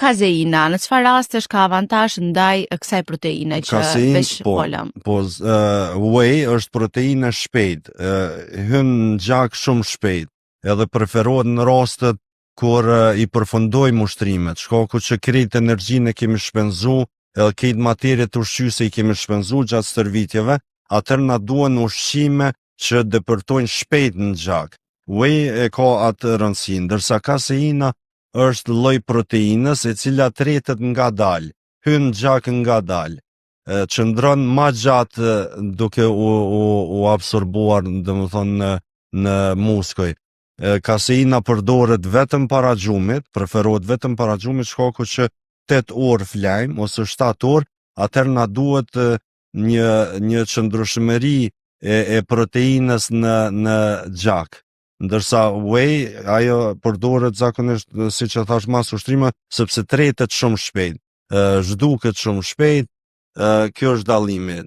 kazeina, në çfarë rastesh ka avantazh ndaj kësaj proteine që veç folëm? Whey është proteinë shpejt, hyn në gjak shumë shpejt, edhe preferohet në rastet kur i përfundojmë ushtrimet, shkaku që krejt energjinë e kemi shpenzu, edhe krejt materiet ushqyese i kemi shpenzu gjatë stërvitjeve, atër na duhen ushqime që depërtojnë shpejt në gjak. Whey e ka atë rëndësinë, ndërsa kaseina është lloj proteinës e cila tretet nga dalë, hyn në gjak nga dalë, qëndron ma gjatë duke u absorbuar, domethënë në muskoj. Kaseina përdoret vetëm para gjumit, preferohet vetëm para gjumit, shkaku që 8 orë flajmë ose 7 orë, atëherë na duhet një qëndrueshmëri e proteinës në gjak. Ndërsa whey, ajo përdoret zakonisht, siç e thash, mas ushtrime, sepse tretet shumë shpejt, zhduket shumë shpejt, kjo është dallimi.